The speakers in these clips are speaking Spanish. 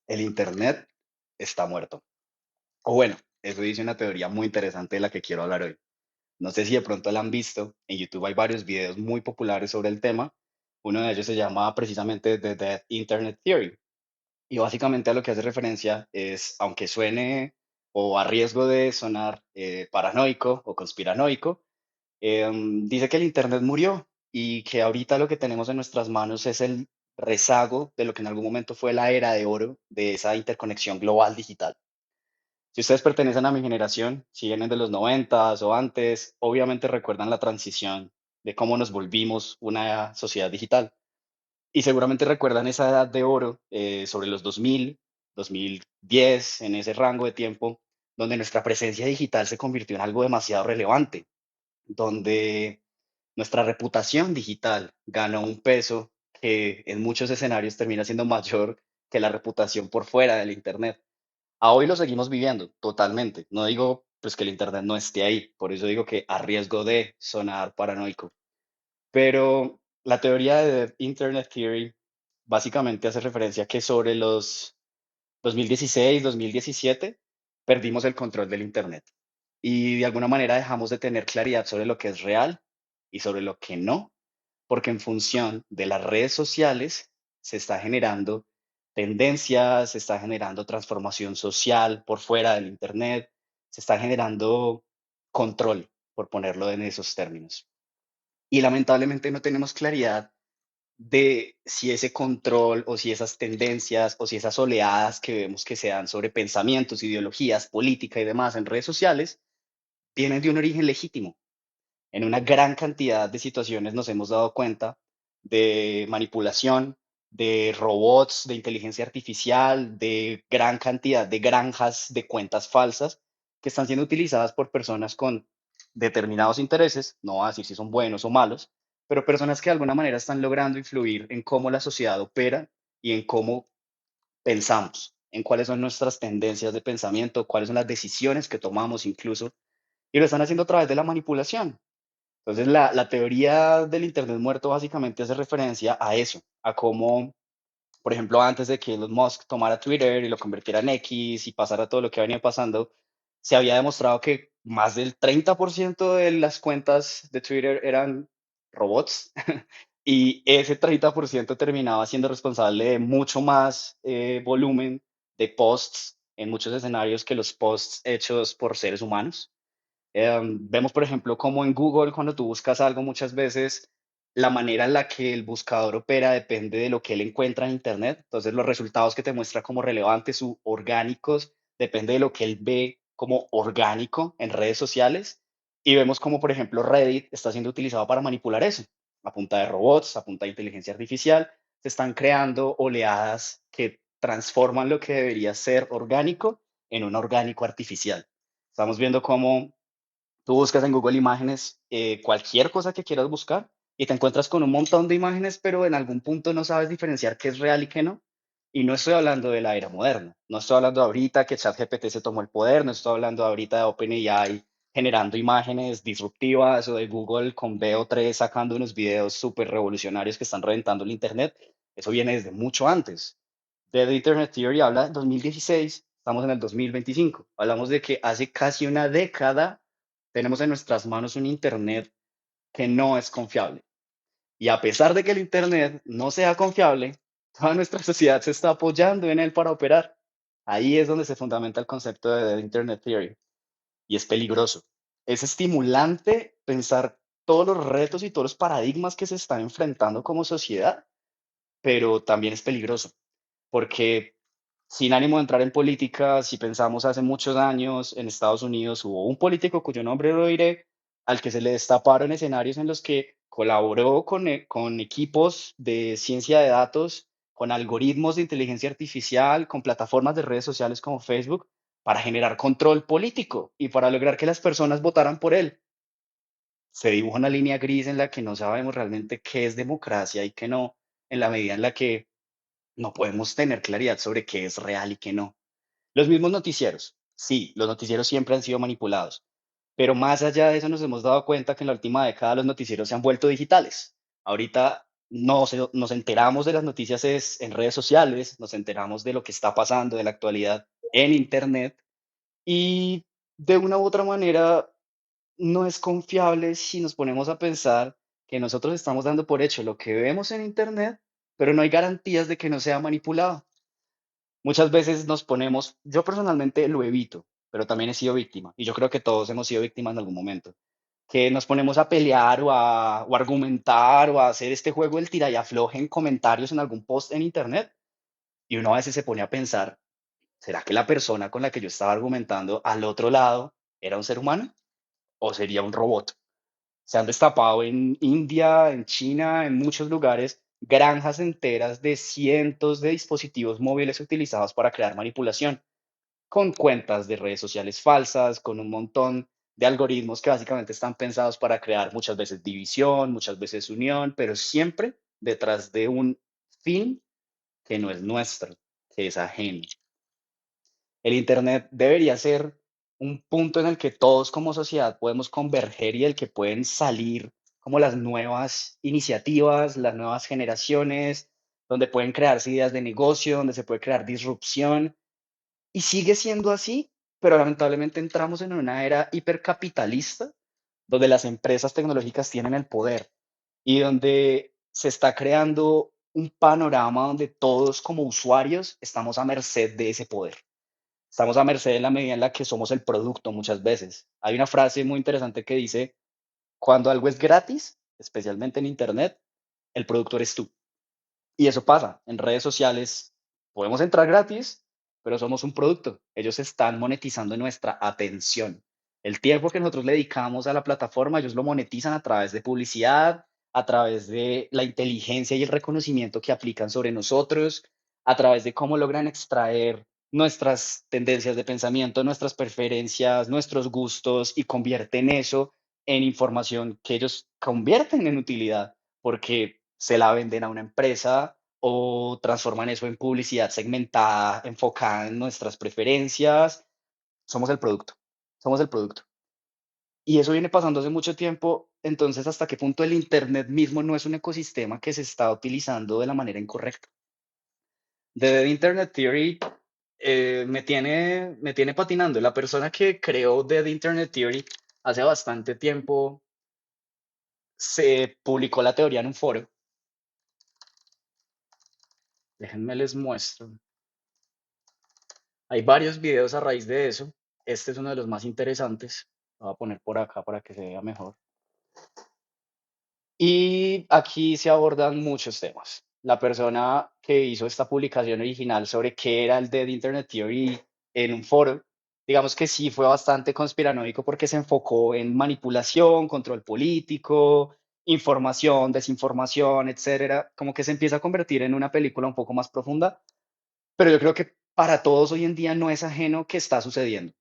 El Internet está muerto. O bueno, eso dice una teoría muy interesante de la que quiero hablar hoy. No sé si de pronto la han visto. En YouTube hay varios videos muy populares sobre el tema. Uno de ellos se llama precisamente The Dead Internet Theory. Y básicamente a lo que hace referencia es, aunque suene o a riesgo de sonar paranoico o conspiranoico, dice que el Internet murió y que ahorita lo que tenemos en nuestras manos es el rezago de lo que en algún momento fue la era de oro de esa interconexión global digital. Si ustedes pertenecen a mi generación, si vienen de los noventas o antes, obviamente recuerdan la transición de cómo nos volvimos una sociedad digital. Y seguramente recuerdan esa edad de oro sobre los 2000, 2010, en ese rango de tiempo, donde nuestra presencia digital se convirtió en algo demasiado relevante, donde nuestra reputación digital ganó un peso que en muchos escenarios termina siendo mayor que la reputación por fuera del Internet. A hoy lo seguimos viviendo totalmente. No digo pues que el Internet no esté ahí, por eso digo que a riesgo de sonar paranoico. Pero la teoría de Internet Theory básicamente hace referencia a que sobre los 2016, 2017 perdimos el control del Internet y de alguna manera dejamos de tener claridad sobre lo que es real y sobre lo que no, porque en función de las redes sociales se está generando tendencias, se está generando transformación social por fuera del Internet, se está generando control, por ponerlo en esos términos. Y lamentablemente no tenemos claridad de si ese control o si esas tendencias o si esas oleadas que vemos que se dan sobre pensamientos, ideologías, política y demás en redes sociales vienen de un origen legítimo. En una gran cantidad de situaciones nos hemos dado cuenta de manipulación, de robots, de inteligencia artificial, de gran cantidad de granjas de cuentas falsas que están siendo utilizadas por personas con determinados intereses, no voy a decir si son buenos o malos, pero personas que de alguna manera están logrando influir en cómo la sociedad opera y en cómo pensamos, en cuáles son nuestras tendencias de pensamiento, cuáles son las decisiones que tomamos incluso, y lo están haciendo a través de la manipulación. Entonces, la teoría del Internet muerto básicamente hace referencia a eso, a cómo, por ejemplo, antes de que Elon Musk tomara Twitter y lo convirtiera en X y pasara todo lo que venía pasando, se había demostrado que más del 30% de las cuentas de Twitter eran robots y ese 30% terminaba siendo responsable de mucho más volumen de posts en muchos escenarios que los posts hechos por seres humanos. Vemos, por ejemplo, cómo en Google, cuando tú buscas algo, muchas veces la manera en la que el buscador opera depende de lo que él encuentra en Internet. Entonces, los resultados que te muestra como relevantes o orgánicos depende de lo que él ve como orgánico en redes sociales. Y vemos como, por ejemplo, Reddit está siendo utilizado para manipular eso. A punta de robots, a punta de inteligencia artificial, se están creando oleadas que transforman lo que debería ser orgánico en un orgánico artificial. Estamos viendo cómo tú buscas en Google Imágenes cualquier cosa que quieras buscar y te encuentras con un montón de imágenes, pero en algún punto no sabes diferenciar qué es real y qué no. Y no estoy hablando de la era moderna, no estoy hablando ahorita que ChatGPT se tomó el poder, no estoy hablando ahorita de OpenAI generando imágenes disruptivas o de Google con VO3 sacando unos videos súper revolucionarios que están reventando el Internet. Eso viene desde mucho antes. The Internet Theory habla de 2016, estamos en el 2025. Hablamos de que hace casi una década tenemos en nuestras manos un Internet que no es confiable. Y a pesar de que el Internet no sea confiable, toda nuestra sociedad se está apoyando en él para operar. Ahí es donde se fundamenta el concepto de Internet Theory. Y es peligroso. Es estimulante pensar todos los retos y todos los paradigmas que se están enfrentando como sociedad, pero también es peligroso porque sin ánimo de entrar en política, si pensamos hace muchos años en Estados Unidos, hubo un político cuyo nombre no diré, al que se le destaparon escenarios en los que colaboró con equipos de ciencia de datos, con algoritmos de inteligencia artificial, con plataformas de redes sociales como Facebook, para generar control político y para lograr que las personas votaran por él. Se dibuja una línea gris en la que no sabemos realmente qué es democracia y qué no, en la medida en la que no podemos tener claridad sobre qué es real y qué no. Los mismos noticieros, sí, los noticieros siempre han sido manipulados, pero más allá de eso nos hemos dado cuenta que en la última década los noticieros se han vuelto digitales. Ahorita nos enteramos de las noticias es en redes sociales, nos enteramos de lo que está pasando, de la actualidad en Internet y de una u otra manera no es confiable si nos ponemos a pensar que nosotros estamos dando por hecho lo que vemos en Internet, pero no hay garantías de que no sea manipulado. Muchas veces nos ponemos, yo personalmente lo evito, pero también he sido víctima y yo creo que todos hemos sido víctimas en algún momento, que nos ponemos a pelear o a argumentar o a hacer este juego del tira y afloje en comentarios en algún post en Internet y uno a veces se pone a pensar, ¿será que la persona con la que yo estaba argumentando al otro lado era un ser humano o sería un robot? Se han destapado en India, en China, en muchos lugares, granjas enteras de cientos de dispositivos móviles utilizados para crear manipulación, con cuentas de redes sociales falsas, con un montón de algoritmos que básicamente están pensados para crear muchas veces división, muchas veces unión, pero siempre detrás de un fin que no es nuestro, que es ajeno. El Internet debería ser un punto en el que todos como sociedad podemos converger y del que pueden salir como las nuevas iniciativas, las nuevas generaciones, donde pueden crearse ideas de negocio, donde se puede crear disrupción. Y sigue siendo así, pero lamentablemente entramos en una era hipercapitalista, donde las empresas tecnológicas tienen el poder y donde se está creando un panorama donde todos como usuarios estamos a merced de ese poder. Estamos a merced en la medida en la que somos el producto muchas veces. Hay una frase muy interesante que dice, cuando algo es gratis, especialmente en Internet, el producto eres tú. Y eso pasa en redes sociales. Podemos entrar gratis, pero somos un producto. Ellos están monetizando nuestra atención. El tiempo que nosotros le dedicamos a la plataforma, ellos lo monetizan a través de publicidad, a través de la inteligencia y el reconocimiento que aplican sobre nosotros, a través de cómo logran extraer nuestras tendencias de pensamiento, nuestras preferencias, nuestros gustos y convierten eso en información que ellos convierten en utilidad porque se la venden a una empresa o transforman eso en publicidad segmentada, enfocada en nuestras preferencias. Somos el producto, somos el producto. Y eso viene pasando hace mucho tiempo. Entonces, ¿hasta qué punto el Internet mismo no es un ecosistema que se está utilizando de la manera incorrecta? The Internet Theory me tiene patinando. La persona que creó The Internet Theory hace bastante tiempo se publicó la teoría en un foro. Déjenme les muestro. Hay varios videos a raíz de eso. Este es uno de los más interesantes. Lo voy a poner por acá para que se vea mejor. Y aquí se abordan muchos temas. La persona que hizo esta publicación original sobre qué era el Dead Internet Theory en un foro, digamos que sí fue bastante conspiranoico porque se enfocó en manipulación, control político, información, desinformación, etcétera. Como que se empieza a convertir en una película un poco más profunda, pero yo creo que para todos hoy en día no es ajeno que está sucediendo.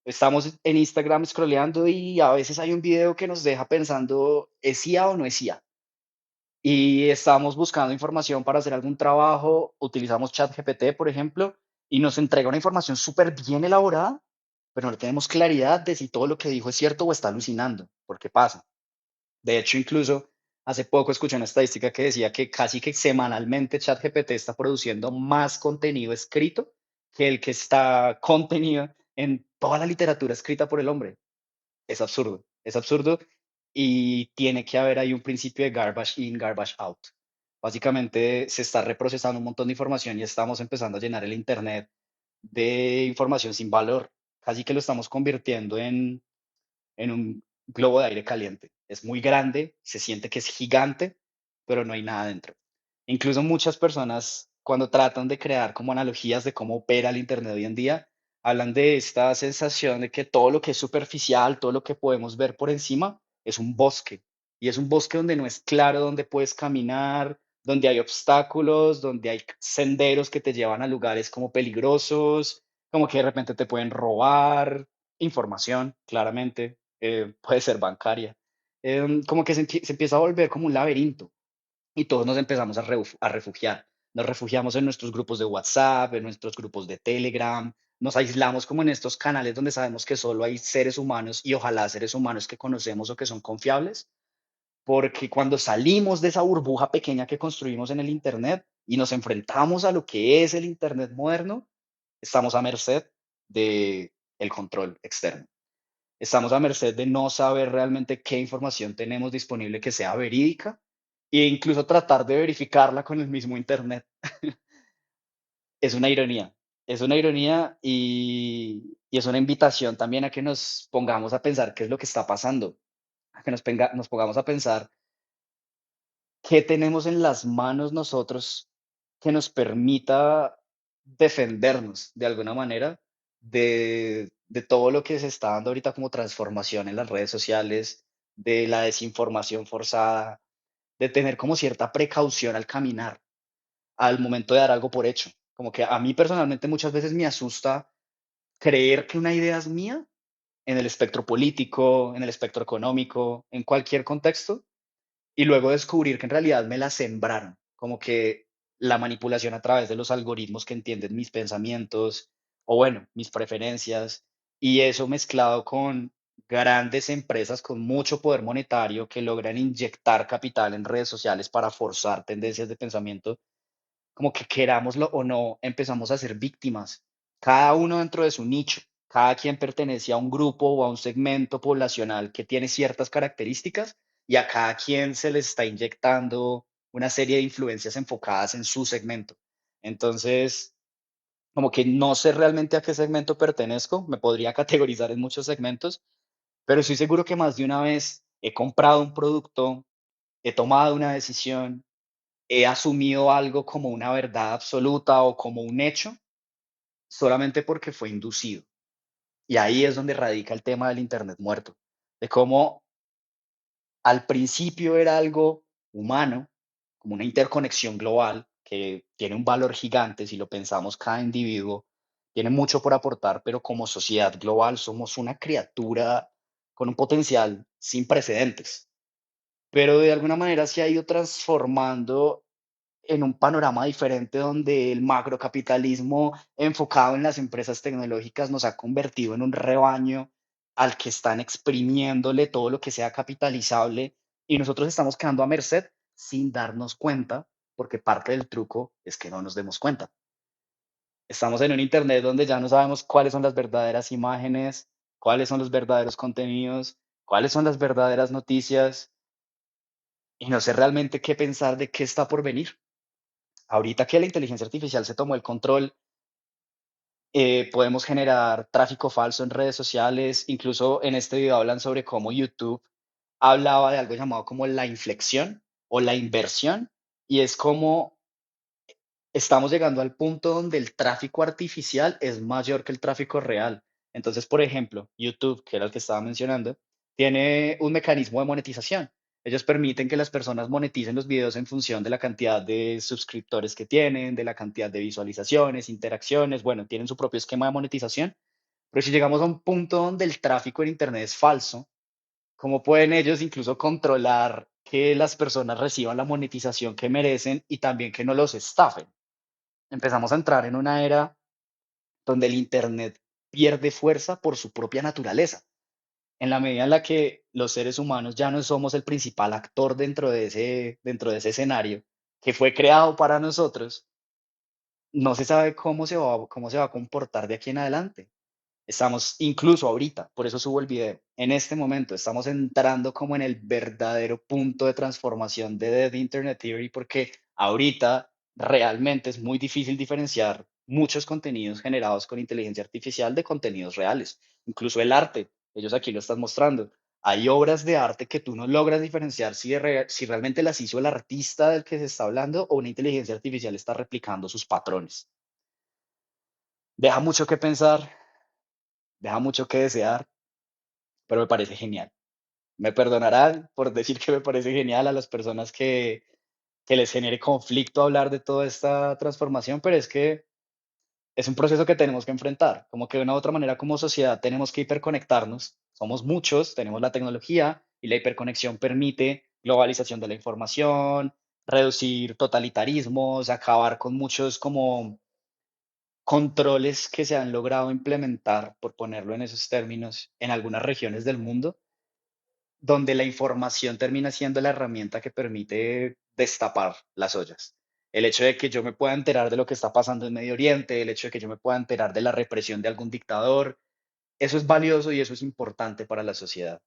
Estamos en Instagram scrolleando y a veces hay un video que nos deja pensando, ¿es IA o no es IA? Y estamos buscando información para hacer algún trabajo, utilizamos ChatGPT, por ejemplo, y nos entrega una información súper bien elaborada, pero no tenemos claridad de si todo lo que dijo es cierto o está alucinando, porque pasa. De hecho, incluso hace poco escuché una estadística que decía que casi que semanalmente ChatGPT está produciendo más contenido escrito que el que está contenido en toda la literatura escrita por el hombre. Es absurdo y tiene que haber ahí un principio de garbage in, garbage out. Básicamente se está reprocesando un montón de información y estamos empezando a llenar el Internet de información sin valor. Casi que lo estamos convirtiendo en un globo de aire caliente. Es muy grande, se siente que es gigante, pero no hay nada dentro. Incluso muchas personas, cuando tratan de crear como analogías de cómo opera el Internet hoy en día, hablan de esta sensación de que todo lo que es superficial, todo lo que podemos ver por encima, es un bosque. Y es un bosque donde no es claro dónde puedes caminar, donde hay obstáculos, donde hay senderos que te llevan a lugares como peligrosos, como que de repente te pueden robar información, claramente, puede ser bancaria. Como que se empieza a volver como un laberinto y todos nos empezamos a refugiar. Nos refugiamos en nuestros grupos de WhatsApp, en nuestros grupos de Telegram, nos aislamos como en estos canales donde sabemos que solo hay seres humanos y ojalá seres humanos que conocemos o que son confiables, porque cuando salimos de esa burbuja pequeña que construimos en el Internet y nos enfrentamos a lo que es el Internet moderno, estamos a merced de el control externo. Estamos a merced de no saber realmente qué información tenemos disponible que sea verídica e incluso tratar de verificarla con el mismo Internet. Es una ironía y es una invitación también a que nos pongamos a pensar qué es lo que está pasando, a que nos pongamos a pensar qué tenemos en las manos nosotros que nos permita defendernos de alguna manera de todo lo que se está dando ahorita como transformación en las redes sociales, de la desinformación forzada, de tener como cierta precaución al caminar, al momento de dar algo por hecho. Como que a mí personalmente muchas veces me asusta creer que una idea es mía en el espectro político, en el espectro económico, en cualquier contexto, y luego descubrir que en realidad me la sembraron, como que la manipulación a través de los algoritmos que entienden mis pensamientos o bueno, mis preferencias, y eso mezclado con grandes empresas con mucho poder monetario que logran inyectar capital en redes sociales para forzar tendencias de pensamiento, como que querámoslo o no, empezamos a ser víctimas, cada uno dentro de su nicho, cada quien pertenece a un grupo o a un segmento poblacional que tiene ciertas características y a cada quien se le está inyectando una serie de influencias enfocadas en su segmento. Entonces, como que no sé realmente a qué segmento pertenezco, me podría categorizar en muchos segmentos, pero estoy seguro que más de una vez he comprado un producto, he tomado una decisión, he asumido algo como una verdad absoluta o como un hecho solamente porque fue inducido. Y ahí es donde radica el tema del Internet muerto, de cómo al principio era algo humano, como una interconexión global que tiene un valor gigante, si lo pensamos, cada individuo tiene mucho por aportar, pero como sociedad global somos una criatura con un potencial sin precedentes. Pero de alguna manera se ha ido transformando en un panorama diferente donde el macrocapitalismo enfocado en las empresas tecnológicas nos ha convertido en un rebaño al que están exprimiéndole todo lo que sea capitalizable y nosotros estamos quedando a merced sin darnos cuenta, porque parte del truco es que no nos demos cuenta. Estamos en un Internet donde ya no sabemos cuáles son las verdaderas imágenes, cuáles son los verdaderos contenidos, cuáles son las verdaderas noticias y no sé realmente qué pensar de qué está por venir. Ahorita que la inteligencia artificial se tomó el control, podemos generar tráfico falso en redes sociales. Incluso en este video hablan sobre cómo YouTube hablaba de algo llamado como la inflexión o la inversión, y es como estamos llegando al punto donde el tráfico artificial es mayor que el tráfico real. Entonces, por ejemplo, YouTube, que era el que estaba mencionando, tiene un mecanismo de monetización. Ellos permiten que las personas moneticen los videos en función de la cantidad de suscriptores que tienen, de la cantidad de visualizaciones, interacciones. Bueno, tienen su propio esquema de monetización. Pero si llegamos a un punto donde el tráfico en Internet es falso, ¿cómo pueden ellos incluso controlar que las personas reciban la monetización que merecen y también que no los estafen? Empezamos a entrar en una era donde el Internet pierde fuerza por su propia naturaleza, en la medida en la que los seres humanos ya no somos el principal actor dentro de ese escenario que fue creado para nosotros, no se sabe cómo se va a comportar de aquí en adelante. Estamos incluso ahorita, por eso subo el video, en este momento estamos entrando como en el verdadero punto de transformación de The Internet Theory, porque ahorita realmente es muy difícil diferenciar muchos contenidos generados con inteligencia artificial de contenidos reales. Incluso el arte, ellos aquí lo están mostrando. Hay obras de arte que tú no logras diferenciar si realmente las hizo el artista del que se está hablando o una inteligencia artificial está replicando sus patrones. Deja mucho que pensar, deja mucho que desear, pero me parece genial. Me perdonarán por decir que me parece genial a las personas que les genere conflicto hablar de toda esta transformación, pero es que es un proceso que tenemos que enfrentar, como que de una u otra manera como sociedad tenemos que hiperconectarnos, somos muchos, tenemos la tecnología y la hiperconexión permite globalización de la información, reducir totalitarismos, acabar con muchos como controles que se han logrado implementar, por ponerlo en esos términos, en algunas regiones del mundo. donde la información termina siendo la herramienta que permite destapar las ollas. El hecho de que yo me pueda enterar de lo que está pasando en Medio Oriente, el hecho de que yo me pueda enterar de la represión de algún dictador, eso es valioso y eso es importante para la sociedad.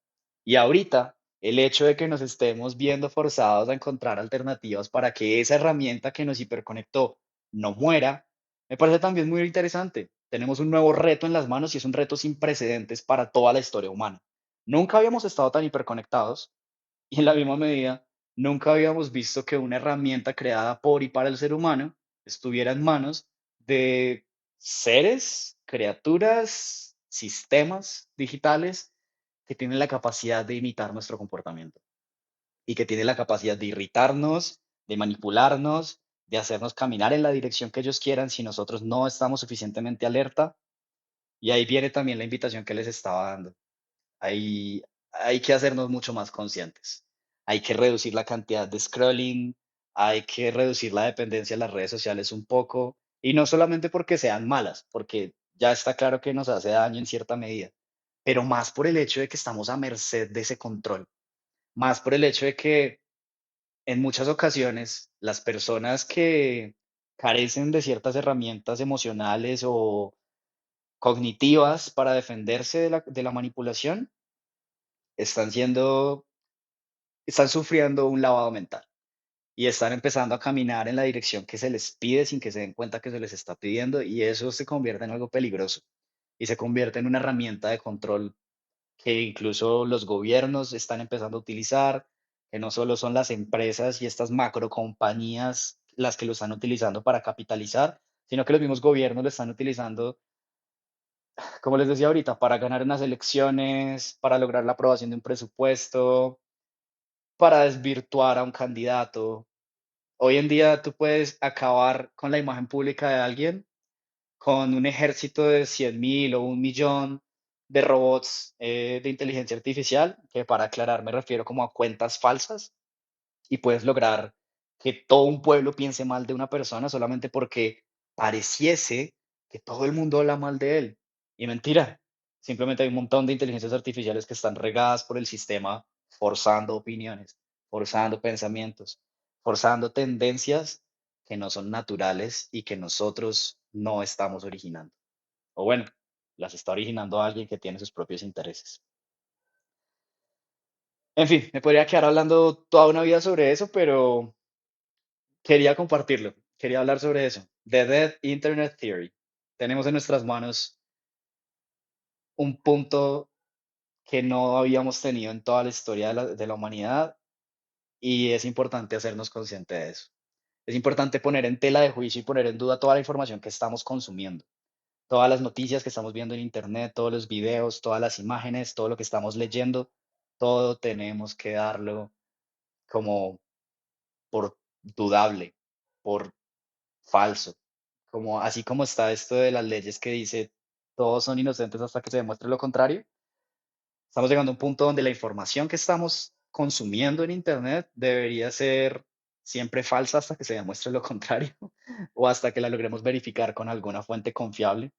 Y ahorita, el hecho de que nos estemos viendo forzados a encontrar alternativas para que esa herramienta que nos hiperconectó no muera, me parece también muy interesante. Tenemos un nuevo reto en las manos y es un reto sin precedentes para toda la historia humana. Nunca habíamos estado tan hiperconectados y en la misma medida, nunca habíamos visto que una herramienta creada por y para el ser humano estuviera en manos de seres, criaturas, sistemas digitales que tienen la capacidad de imitar nuestro comportamiento y que tienen la capacidad de irritarnos, de manipularnos, de hacernos caminar en la dirección que ellos quieran si nosotros no estamos suficientemente alerta. Y ahí viene también la invitación que les estaba dando. Hay que hacernos mucho más conscientes. Hay que reducir la cantidad de scrolling, hay que reducir la dependencia de las redes sociales un poco, y no solamente porque sean malas, porque ya está claro que nos hace daño en cierta medida, pero más por el hecho de que estamos a merced de ese control, más por el hecho de que en muchas ocasiones las personas que carecen de ciertas herramientas emocionales o cognitivas para defenderse de la manipulación, están siendo están sufriendo un lavado mental y están empezando a caminar en la dirección que se les pide sin que se den cuenta que se les está pidiendo y eso se convierte en algo peligroso y se convierte en una herramienta de control que incluso los gobiernos están empezando a utilizar, que no solo son las empresas y estas macrocompañías las que lo están utilizando para capitalizar, sino que los mismos gobiernos lo están utilizando, como les decía ahorita, para ganar unas elecciones, para lograr la aprobación de un presupuesto, para desvirtuar a un candidato. Hoy en día tú puedes acabar con la imagen pública de alguien con un ejército de 100.000 o 1.000.000 de robots de inteligencia artificial, que para aclarar me refiero como a cuentas falsas, y puedes lograr que todo un pueblo piense mal de una persona solamente porque pareciese que todo el mundo habla mal de él. Y mentira, simplemente hay un montón de inteligencias artificiales que están regadas por el sistema, forzando opiniones, forzando pensamientos, forzando tendencias que no son naturales y que nosotros no estamos originando. O bueno, las está originando alguien que tiene sus propios intereses. En fin, me podría quedar hablando toda una vida sobre eso, pero quería compartirlo, quería hablar sobre eso. The Dead Internet Theory. Tenemos en nuestras manos un punto que no habíamos tenido en toda la historia de la humanidad y es importante hacernos consciente de eso. Es importante poner en tela de juicio y poner en duda toda la información que estamos consumiendo, todas las noticias que estamos viendo en Internet, todos los videos, todas las imágenes, todo lo que estamos leyendo, todo tenemos que darlo como por dudable, por falso. Como así como está esto de las leyes que dice todos son inocentes hasta que se demuestre lo contrario, estamos llegando a un punto donde la información que estamos consumiendo en Internet debería ser siempre falsa hasta que se demuestre lo contrario o hasta que la logremos verificar con alguna fuente confiable.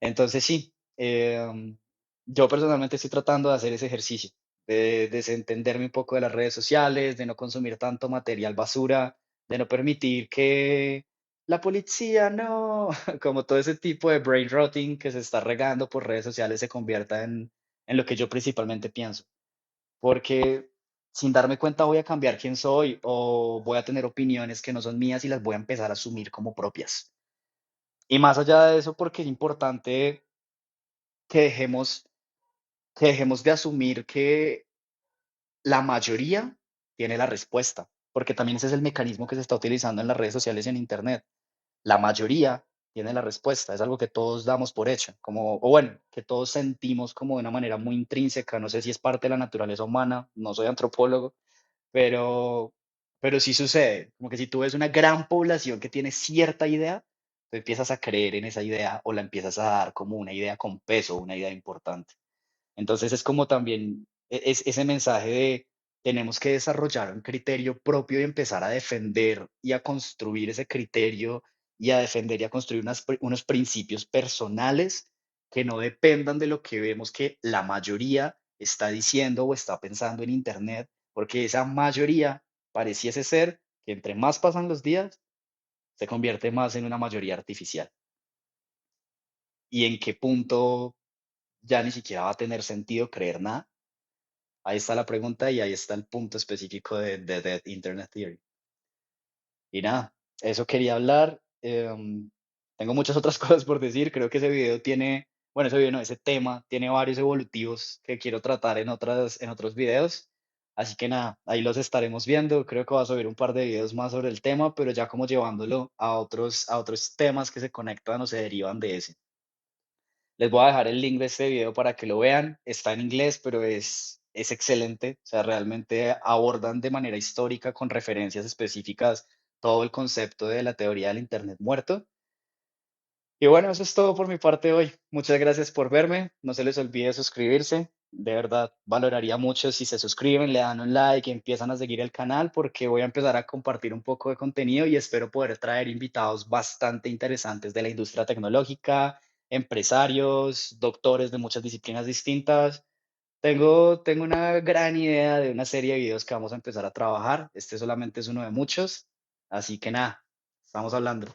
Entonces sí, yo personalmente estoy tratando de hacer ese ejercicio, de desentenderme un poco de las redes sociales, de no consumir tanto material basura, de no permitir que la policía no, como todo ese tipo de brain rotting que se está regando por redes sociales se convierta en lo que yo principalmente pienso. Porque sin darme cuenta voy a cambiar quién soy o voy a tener opiniones que no son mías y las voy a empezar a asumir como propias. Y más allá de eso, porque es importante que dejemos, que dejemos de asumir que la mayoría tiene la respuesta, porque también ese es el mecanismo que se está utilizando en las redes sociales y en Internet. La mayoría tiene la respuesta, es algo que todos damos por hecho, como, o bueno, que todos sentimos como de una manera muy intrínseca, no sé si es parte de la naturaleza humana, no soy antropólogo, pero, pero sí sucede, como que si tú ves una gran población que tiene cierta idea, tú empiezas a creer en esa idea o la empiezas a dar como una idea con peso, una idea importante. Entonces es como también es ese mensaje de tenemos que desarrollar un criterio propio y empezar a defender y a construir ese criterio y a defender y a construir unos principios personales que no dependan de lo que vemos que la mayoría está diciendo o está pensando en Internet, porque esa mayoría pareciese ser que entre más pasan los días, se convierte más en una mayoría artificial. ¿Y en qué punto ya ni siquiera va a tener sentido creer nada? Ahí está la pregunta y ahí está el punto específico de Dead Internet Theory. Y nada, eso quería hablar. Tengo muchas otras cosas por decir. Creo que ese video tiene, bueno, ese video no, ese tema tiene varios evolutivos que quiero tratar en otros videos. Así que nada, ahí los estaremos viendo. Creo que voy a subir un par de videos más sobre el tema, pero ya como llevándolo a otros temas que se conectan o se derivan de ese. Les voy a dejar el link de este video para que lo vean. Está en inglés, pero es excelente. O sea, realmente abordan de manera histórica, con referencias específicas, todo el concepto de la teoría del Internet muerto. Y bueno, eso es todo por mi parte hoy. Muchas gracias por verme. No se les olvide suscribirse. De verdad, valoraría mucho si se suscriben, le dan un like y empiezan a seguir el canal porque voy a empezar a compartir un poco de contenido y espero poder traer invitados bastante interesantes de la industria tecnológica, empresarios, doctores de muchas disciplinas distintas. Tengo una gran idea de una serie de videos que vamos a empezar a trabajar. Este solamente es uno de muchos. Así que nada, estamos hablando.